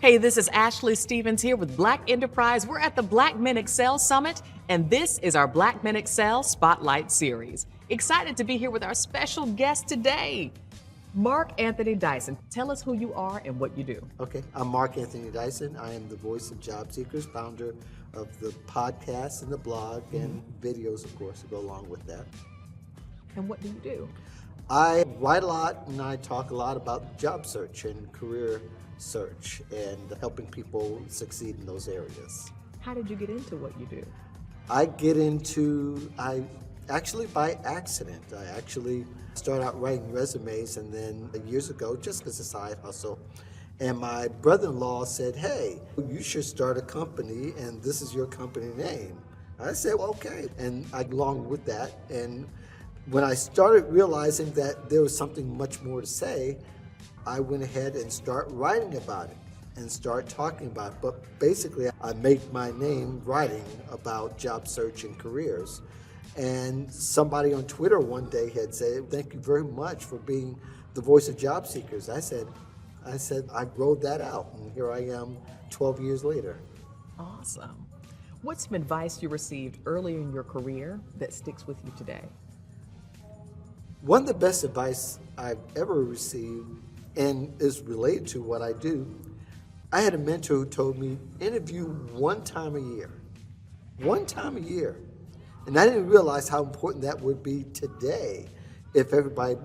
Hey, this is Ashley Stevens here with Black Enterprise. We're at the Black Men Excel Summit, and this is our Black Men Excel Spotlight Series. Excited to be here with our special guest today, Mark Anthony Dyson. Tell us who you are and what you do. Okay, I'm Mark Anthony Dyson. I am the voice of Job Seekers, founder of the podcast and the blog and videos, of course, to go along with that. And what do you do? I write a lot and I talk a lot about job search and career search and helping people succeed in those areas. How did you get into what you do? I actually by accident. I actually started out writing resumes and then years ago, just as a side hustle, and my brother-in-law said, hey, you should start a company and this is your company name. I said, well, okay, and I along with that. And when I started realizing that there was something much more to say, I went ahead and start writing about it and start talking about it. But basically, I make my name writing about job search and careers. And somebody on Twitter one day had said, thank you very much for being the voice of job seekers. I said, I wrote that out, and here I am 12 years later. Awesome. What's some advice you received earlier in your career that sticks with you today? One of the best advice I've ever received, and is related to what I do, I had a mentor who told me, interview one time a year. One time a year. And I didn't realize how important that would be today if everybody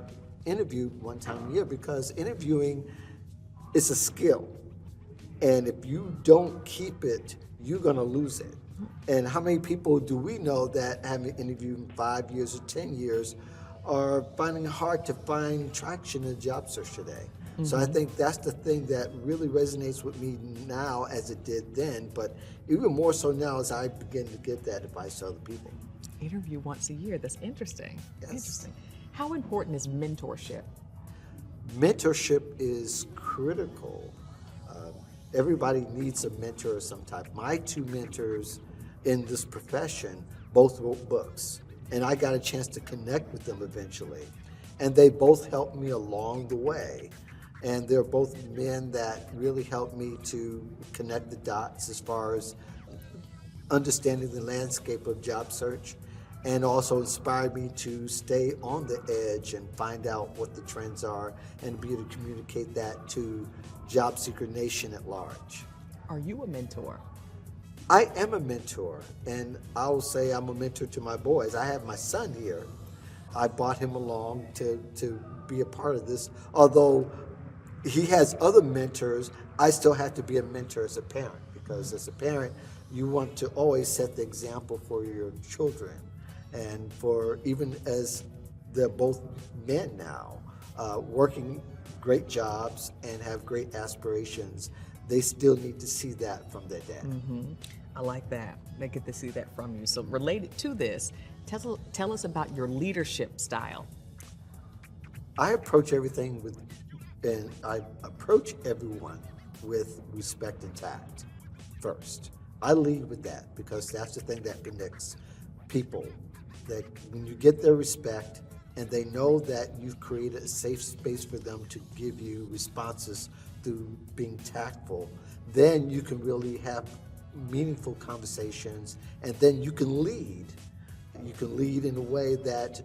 interviewed one time a year, because interviewing is a skill. And if you don't keep it, you're going to lose it. And how many people do we know that haven't interviewed in 5 years or 10 years are finding it hard to find traction in the job search today? So I think that's the thing that really resonates with me now as it did then, but even more so now as I begin to give that advice to other people. Interview once a year. That's interesting. Yes. Interesting. How important is mentorship? Mentorship is critical. Everybody needs a mentor of some type. My two mentors in this profession both wrote books, and I got a chance to connect with them eventually. And they both helped me along the way. And they're both men that really helped me to connect the dots as far as understanding the landscape of job search, and also inspired me to stay on the edge and find out what the trends are and be able to communicate that to job seeker nation at large. Are you a mentor? I am a mentor, and I will say I'm a mentor to my boys. I have my son here. I brought him along to be a part of this. Although he has other mentors, I still have to be a mentor as a parent, because as a parent, you want to always set the example for your children. And for even as they're both men now, working great jobs and have great aspirations, they still need to see that from their dad. I like that. They get to see that from you. So related to this, tell us about your leadership style. I approach everything and I approach everyone with respect and tact first. I lead with that because that's the thing that connects people. That when you get their respect and they know that you've created a safe space for them to give you responses through being tactful, then you can really have meaningful conversations, and then you can lead. You can lead in a way that,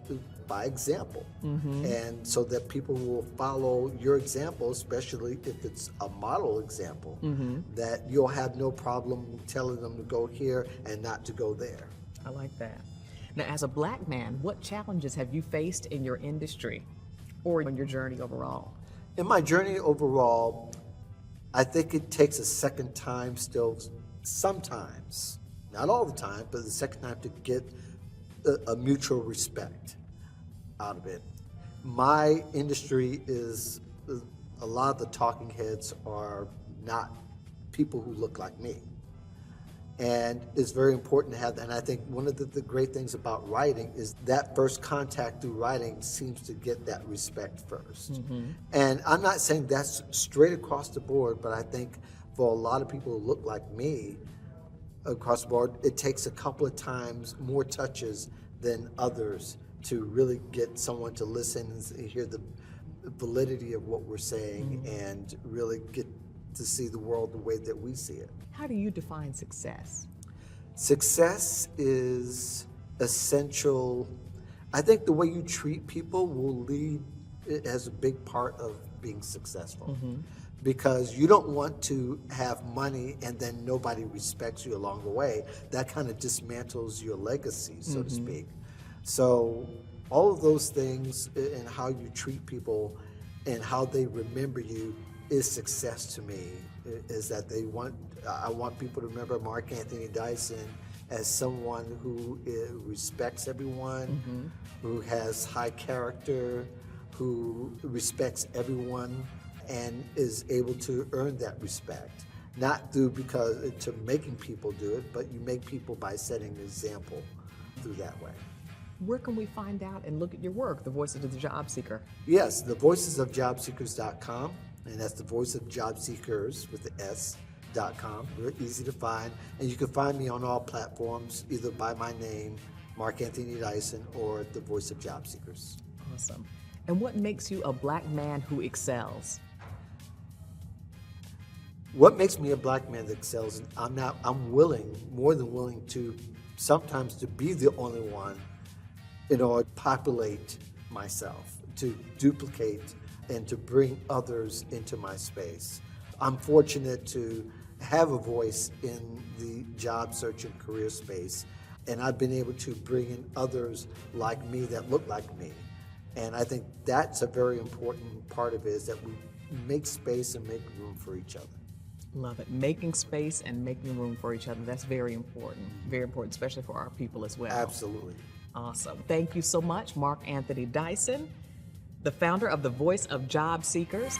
by example, and so that people will follow your example, especially if it's a model example, that you'll have no problem telling them to go here and not to go there. I like that. Now, as a Black man, what challenges have you faced in your industry or in your journey overall? In my journey overall, I think it takes a second time still, sometimes, not all the time, but the second time to get a mutual respect out of it. My industry is, a lot of the talking heads are not people who look like me. And it's very important to have that. And I think one of the great things about writing is that first contact through writing seems to get that respect first. And I'm not saying that's straight across the board, but I think for a lot of people who look like me across the board, it takes a couple of times more touches than others to really get someone to listen and hear the validity of what we're saying and really get to see the world the way that we see it. How do you define success? Success is essential. I think the way you treat people will lead, it has a big part of being successful. Because you don't want to have money and then nobody respects you along the way. That kind of dismantles your legacy, so to speak. So all of those things and how you treat people and how they remember you is success to me. Is that I want people to remember Mark Anthony Dyson as someone who respects everyone, who has high character, who respects everyone, and is able to earn that respect. Not to making people do it, but you make people by setting an example through that way. Where can we find out and look at your work, The Voices of the Job Seeker? Yes, thevoicesofjobseekers.com, and that's the Voice of Job Seekers with the S.com. Very easy to find, and you can find me on all platforms, either by my name, Mark Anthony Dyson, or The Voice of Job Seekers. Awesome. And what makes you a Black man who excels? What makes me a Black man that excels? I'm willing, more than willing, to sometimes to be the only one in order to populate myself, to duplicate and to bring others into my space. I'm fortunate to have a voice in the job search and career space, and I've been able to bring in others like me that look like me. And I think that's a very important part of it, is that we make space and make room for each other. Love it. Making space and making room for each other. That's very important, especially for our people as well. Absolutely. Awesome. Thank you so much, Mark Anthony Dyson, the founder of the Voice of Job Seekers.